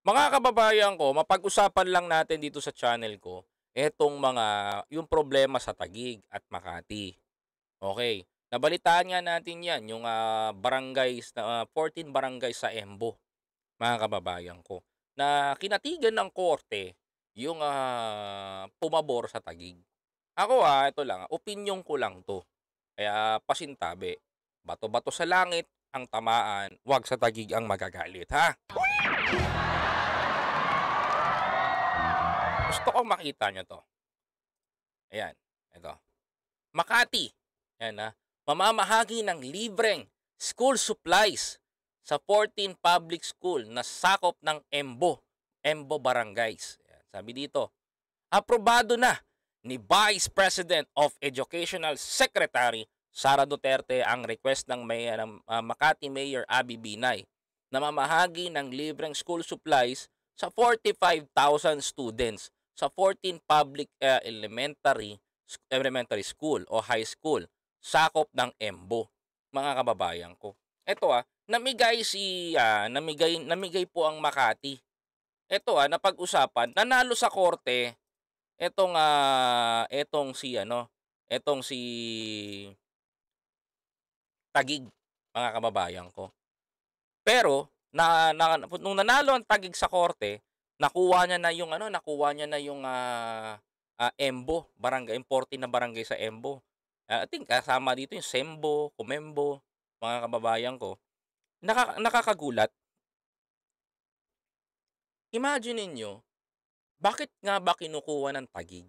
Mga kababayan ko, mapag-usapan lang natin dito sa channel ko, etong yung problema sa Taguig at Makati. Okay, nabalitaan nga natin yan, yung barangays, 14 barangays sa Embo, mga kababayan ko, na kinatigan ng korte yung pumabor sa Taguig. Ako ito lang, opinyon ko lang to. Kaya pasintabi, bato-bato sa langit ang tamaan, wag sa Taguig ang magagalit, ha? Gusto kong makita nyo to. Ayan, ito. Makati, ayan mamamahagi ng libreng school supplies sa 14 public school na sakop ng Embo Barangays. Ayan, sabi dito, aprobado na ni Vice President of Educational Secretary Sara Duterte ang request ng Mayor, Makati Mayor Abby Binay na mamahagi ng libreng school supplies sa 45,000 students sa 14 public elementary school o high school sakop ng Embo, mga kababayan ko. Ito namigay po ang Makati. Ito napag-usapan, nanalo sa korte etong si Taguig, mga kababayan ko. Pero nung nanalo ang Taguig sa korte, nakuha niya na yung Embo, barangay, 14 na barangay sa Embo. I think kasama dito yung Sembo, Comembo, mga kababayan ko. Nakakagulat. Imagine ninyo, bakit nga ba kinukuha ng Taguig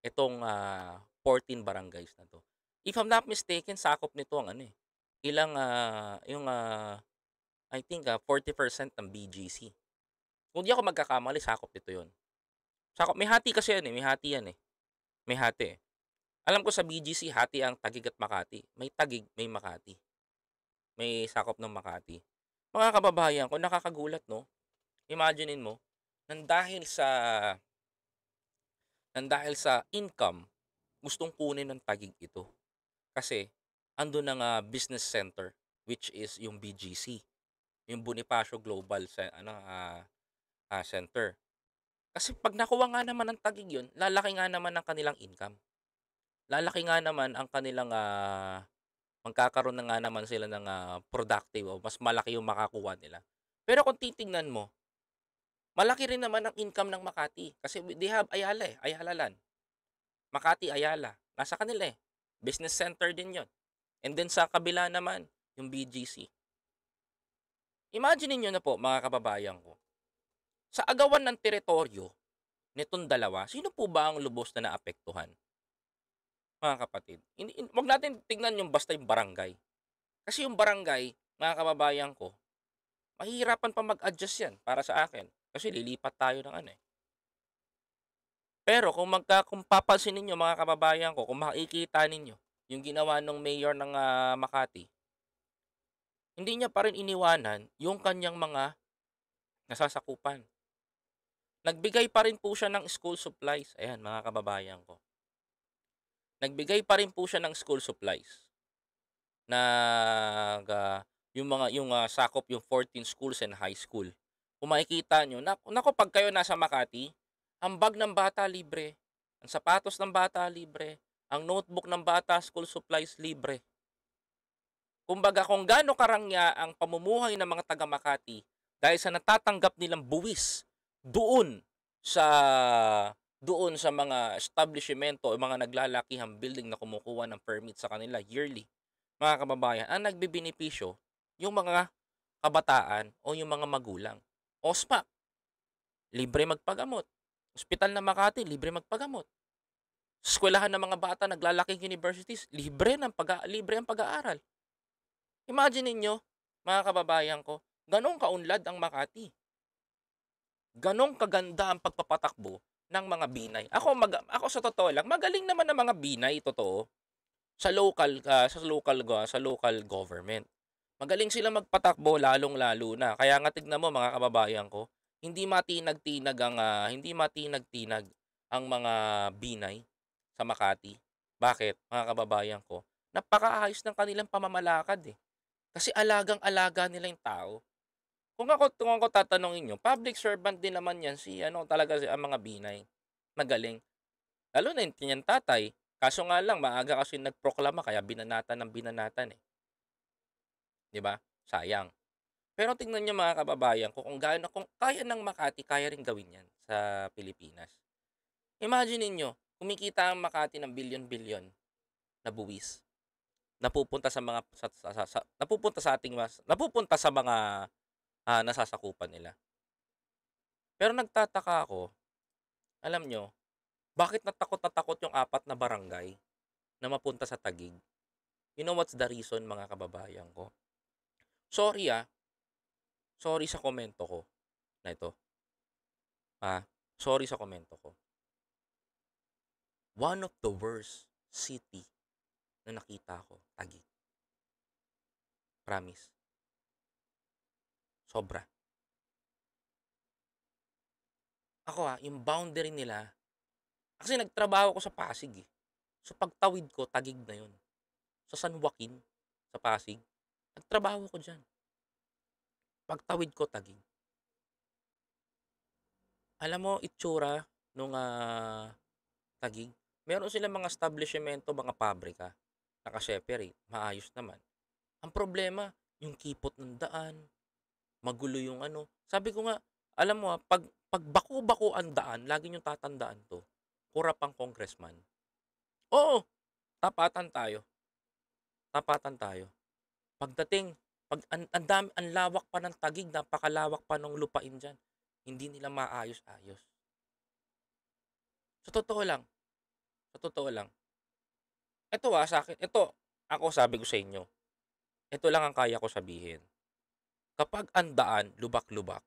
itong 14 barangays na 'to? If I'm not mistaken, sakop nito ang ilang I think 40% ng BGC. Kung di ako magkakamali, sakop nito 'yon. Sakop, may hati kasi yan, may hati yan, may hati, eh. Alam ko sa BGC hati ang Taguig at Makati. May Taguig, may Makati. May sakop ng Makati. Mga kababayan ko, nakakagulat 'no? Imaginin mo, nang dahil sa income, gustong kunin ng Taguig ito. Kasi andun ang business center, which is yung BGC, yung Bonifacio Global Center. Kasi 'pag nakuha nga naman ng Taguig 'yun, lalaki nga naman ang kanilang income. Lalaki nga naman ang kanilang, magkakaroon na nga naman sila ng productive o mas malaki yung makakuha nila. Pero kung titingnan mo, malaki rin naman ang income ng Makati kasi they have Ayala, Ayala Land. Makati, Ayala, nasa kanila, business center din 'yon. And then sa kabila naman, yung BGC. Imagine niyo na po, mga kababayan ko, sa agawan ng teritoryo nitong dalawa, sino po ba ang lubos na naapektuhan, mga kapatid? Hindi, 'wag natin tingnan yung basta yung barangay. Kasi yung barangay, mga kababayan ko, mahihirapan pa mag-adjust 'yan para sa akin. Kasi lilipat tayo ng Pero kung papansin ninyo, mga kababayan ko, kung makikita ninyo yung ginawa ng mayor ng Makati, hindi niya pa rin iniwanan yung kanyang mga nasasakupan. Nagbigay pa rin po siya ng school supplies. Ayan, mga kababayan ko. Nagbigay pa rin po siya ng school supplies. Sakop yung 14 schools and high school. Kung makikita nyo, nako, pag kayo nasa Makati, ang bag ng bata libre, ang sapatos ng bata libre, ang notebook ng bata, school supplies libre. Kumbaga, kung gaano karangya ang pamumuhay ng mga taga Makati dahil sa natatanggap nilang buwis doon sa mga establishmento o mga naglalakihang building na kumukuha ng permit sa kanila yearly, mga kababayan, ang nagbebenepisyo yung mga kabataan o yung mga magulang. OSMAC, libre magpagamot. Ospital ng Makati, libre magpagamot. Eskwelahan ng mga bata, naglalaking universities, libre ang pag-aaral. Imagine ninyo, mga kababayan ko, ganong kaunlad ang Makati. Ganong kaganda ang pagpapatakbo ng mga binay. Ako sa totoo lang, magaling naman ang mga binay, totoo, sa local government. Magaling sila magpatakbo, lalong-lalo na. Kaya nga tignan mo, mga kababayan ko, hindi matinag-tinag ang mga binay sa Makati. Bakit, mga kababayan ko? Napakaayos ng kanilang pamamalakad, Kasi alagang-alaga nila yung tao. Kung ako tatanungin niyo, public servant din naman 'yan si ano talaga ang mga Binay, magaling. Lalo na yung niyang tatay, kaso nga lang maaga kasi nagproklama kaya binanatan ng binanatan, eh, 'di ba? Sayang. Pero tingnan niyo mga kababayan ko kung kaya ng Makati, kaya rin gawin 'yan sa Pilipinas. Imagine ninyo, kumikita ang Makati ng bilyon-bilyon na buwis, napupunta sa mga napupunta sa ating napupunta sa mga, nasasakupan nila. Pero nagtataka ako, alam niyo, bakit na takot yung 4 na barangay na mapunta sa Taguig? You know what's the reason mga kababayan ko? Sorry, sorry sa komento ko na ito, sorry sa komento ko. One of the worst city na nakita ko, Taguig. Promise. Sobra. Ako, yung boundary nila kasi nagtrabaho ako sa Pasig, eh. So, pagtawid ko Taguig na 'yun. Sa San Joaquin, sa Pasig, nagtrabaho ako diyan. Pagtawid ko Taguig. Alam mo itsura nung, Taguig, meron silang mga establisyemento, mga pabrika, naka-separate, maayos naman. Ang problema, yung kipot ng daan, magulo yung ano. Sabi ko nga, alam mo, 'pag bako-bako ang daan, lagi niyong tatandaan 'to, kurap ang congressman. Oo, tapatan tayo, tapatan tayo. Pagdating, 'pag ang lawak pa ng Taguig, napakalawak pa ng lupain diyan, hindi nila maayos-ayos. Sa totoo lang, sa totoo lang. Ito, sa'kin ito, ako sabi ko sa inyo, ito lang ang kaya ko sabihin. Kapag ang daan lubak-lubak,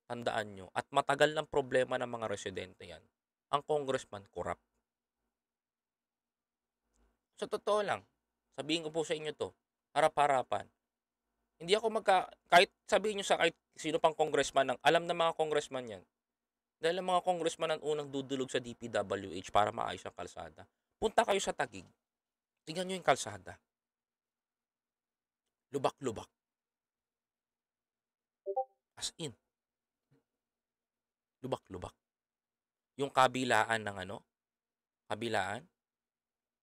tandaan niyo at matagal ng problema ng mga residente 'yan, ang congressman corrupt. Sa totoo lang, sabihin ko po sa inyo 'to, harap-harapan. Hindi ako kahit sabihin niyo sa kahit sino pang congressman ng alam ng mga congressman 'yan, dahil ang mga congressman ang unang dudulog sa DPWH para maayos ang kalsada. Punta kayo sa Taguig, tingnan niyo yung kalsada, lubak-lubak, as in, lubak-lubak. Yung kabilaan ng ano, kabilaan,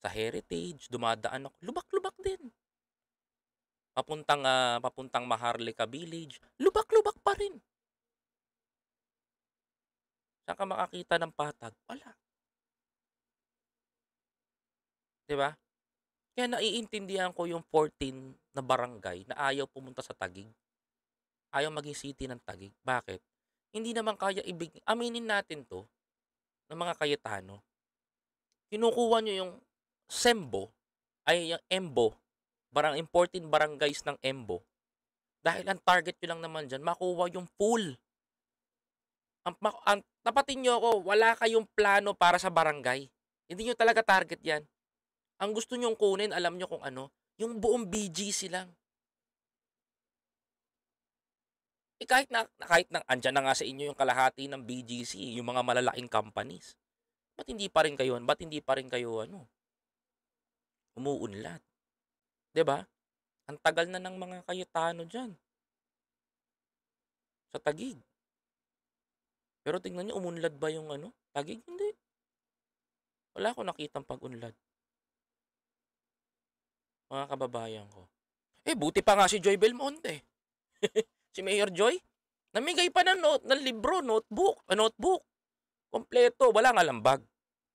sa Heritage, dumadaan ako, lubak-lubak din. Papuntang Maharlika Village, lubak-lubak pa rin. Saan ka makakita ng patag? Wala, 'di ba? Kaya naiintindihan ko yung 14 na barangay na ayaw pumunta sa Taguig, ayaw maging city ng Taguig. Bakit? Hindi naman kaya aminin natin 'to, ng mga Cayetano. Kinukuha niyo yung Sembo, ay yung Embo, 14 barangays ng Embo. Dahil ang target niyo lang naman diyan makuha yung full. Tapatin niyo ako, wala kayong plano para sa barangay. Hindi niyo talaga target 'yan. Ang gusto niyong kunin, alam niyo kung ano, yung buong BGC lang. Kahit na andiyan na nga sa inyo yung kalahati ng BGC, yung mga malalaking companies. Ba't hindi pa rin kayo ano, umuunlad, 'di ba? Ang tagal na ng mga Cayetano diyan sa Taguig. Pero tingnan niyo umunlad ba yung ano, Taguig? Hindi. Wala akong nakitang pag-unlad, mga kababayan ko. Buti pa nga si Joy Belmonte. Si Mayor Joy, namigay pa ng libro, notebook, kompleto, wala nga lang bag.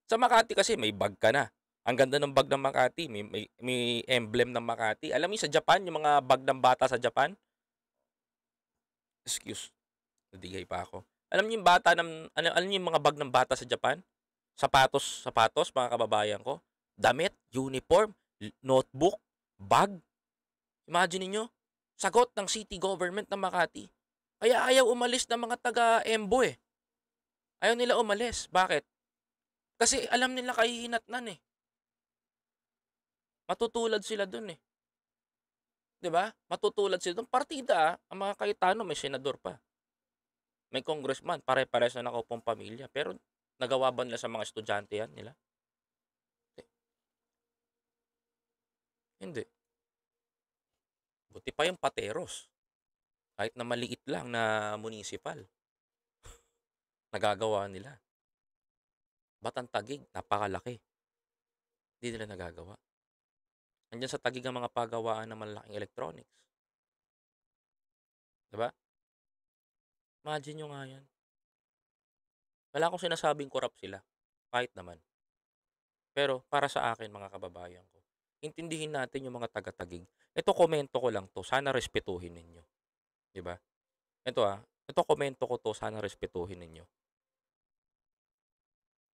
Sa Makati kasi may bag ka na. Ang ganda ng bag ng Makati, may emblem ng Makati. Alam mo sa Japan, yung mga bag ng bata sa Japan? Excuse, nadigay pa ako. Alam niyo yung mga bag ng bata sa Japan? Sapatos, mga kababayan ko. Damit, uniform, notebook, bag. Imagine niyo, sagot ng city government ng Makati. Kaya ayaw umalis ng mga taga-Embo, eh. Ayaw nila umalis. Bakit? Kasi alam nila kahihinatnan, eh. Matutulad sila dun, eh. 'Di ba? Matutulad sila dun. Partida, ang mga Cayetano may senador pa. May congressman, pare-parehas na nakaupong pamilya. Pero nagawa ba nila sa mga estudyante yan nila? Hindi. Buti pa yung Pateros. Kahit na maliit lang na municipal, nagagawa nila. Ba't ang Taguig napakalaki, 'di nila nagagawa. Andiyan sa Taguig ang mga pagawaan ng malalaking electronics, 'di ba? Imagine niyo nga 'yan. Wala akong sinasabing korap sila, kahit naman. Pero para sa akin mga kababayan ko, intindihin natin yung mga taga-Taguig. Ito komento ko lang 'to, sana respetuhin ninyo, 'di ba? Ito, ito komento ko 'to, sana respetuhin ninyo.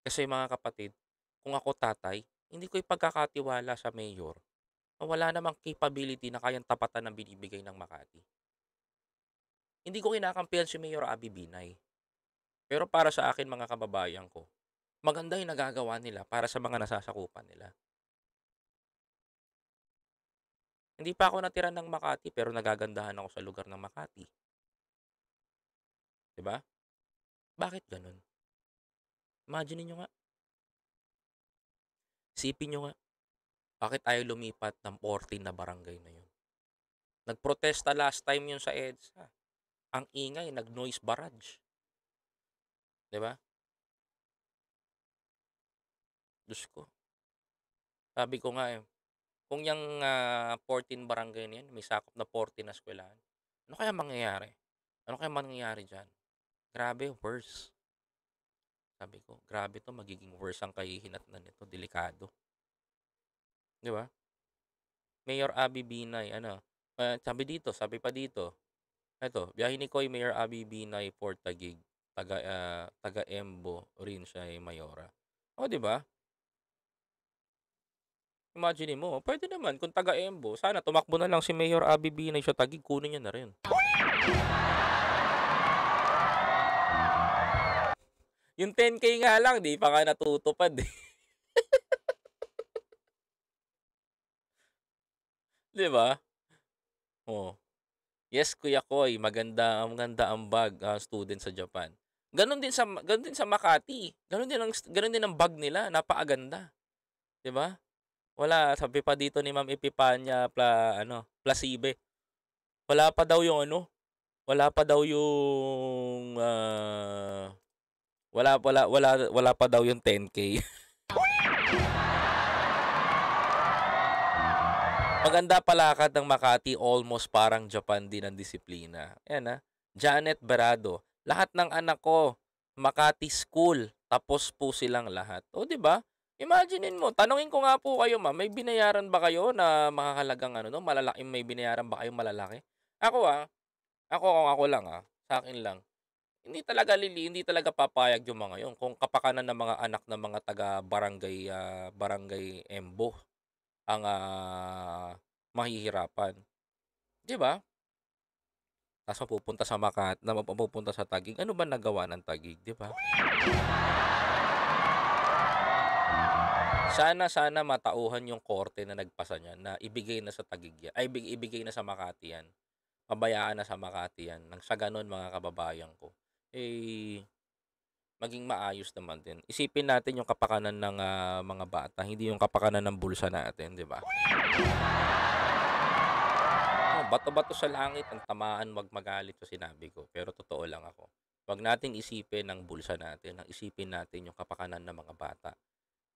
Kasi mga kapatid, kung ako tatay, hindi ko ipagkakatiwala sa mayor na wala namang capability na kayang tapatan ng binibigay ng Makati. Hindi ko kinakampihan si Mayor Abby Binay. Pero para sa akin mga kababayan ko, maganda yung nagagawa nila para sa mga nasasakupan nila. Hindi pa ako natira ng Makati pero nagagandahan ako sa lugar ng Makati, 'di ba? Bakit gano'n? Imagine niyo nga, isipin niyo nga, bakit ayaw lumipat ng 14 na barangay na 'yun? Nagprotesta last time 'yun sa EDSA, ang ingay, nag-noise barrage, 'di ba? Diyos ko, sabi ko nga, kung yang, 14 barangay na 'yan may sakop na 14 na eskuwelahan, ano kaya mangyayari? Ano kaya mangyayari diyan? Grabe, worse. Sabi ko, grabe 'to, magiging worse ang kahihinatnan nito, delikado, 'di ba? Mayor Abby Binay ano, sabi pa dito, eto, biyahe ni Koy Mayor Abby Binay for Taguig, taga Embo rin siya ay mayora. Oh, 'di ba? Imaginin mo, puwede naman kung taga Embo, sana tumakbo na lang si Mayor Abby Binay sa Taguig, kunin niya na rin. Yung 10K nga lang 'di pa nga natutupad, eh, 'di ba? Oh. Yes, Kuya Koy, maganda ang bag, student sa Japan. Gano'n din sa Makati, gano'n din ang bag nila, napakaganda, 'di ba? Sabi pa dito ni Ma'am Epifania Plasibe, wala pa daw yung ano, wala pa daw yung, wala pa daw yung 10K. Maganda palakad ng Makati, almost parang Japan din ang disiplina. Ayan, Janet Berado, lahat ng anak ko Makati School, tapos po silang lahat. O 'di ba? Imaginin mo, tanungin ko nga po kayo ma'am, may binayaran ba kayo na makakahalagang ano 'no, malalaking may binayaran ba kayong malalaki? Ako, kung ako lang, sa akin lang, hindi talaga papayag yung mga yun kung kapakanan ng mga anak ng mga taga-barangay, Barangay Embo ang, mahihirapan, 'di ba? Ta's mapupunta sa Taguig, ano ba nagawa ng Taguig, 'di ba? Sana matauhan yung korte na nagpasa niyan na ibigay na sa Taguig yan ay ibigay na sa Makati yan. Pabayaan na sa Makati yan nang sa gano'n mga kababayan ko, eh, maging maayos naman din. Isipin natin yung kapakanan ng, mga bata, hindi yung kapakanan ng bulsa natin, 'di ba? Bato-bato sa langit ang tamaan, 'wag magalit sa sinabi ko, pero totoo lang ako. 'Wag nating isipin ang bulsa natin, ang isipin natin yung kapakanan ng mga bata,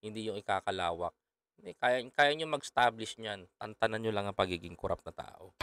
hindi yung ikakalawak. Hindi, kaya kaya niyong mag-establish niyan, tantanan niyo lang ang pagiging korap na tao.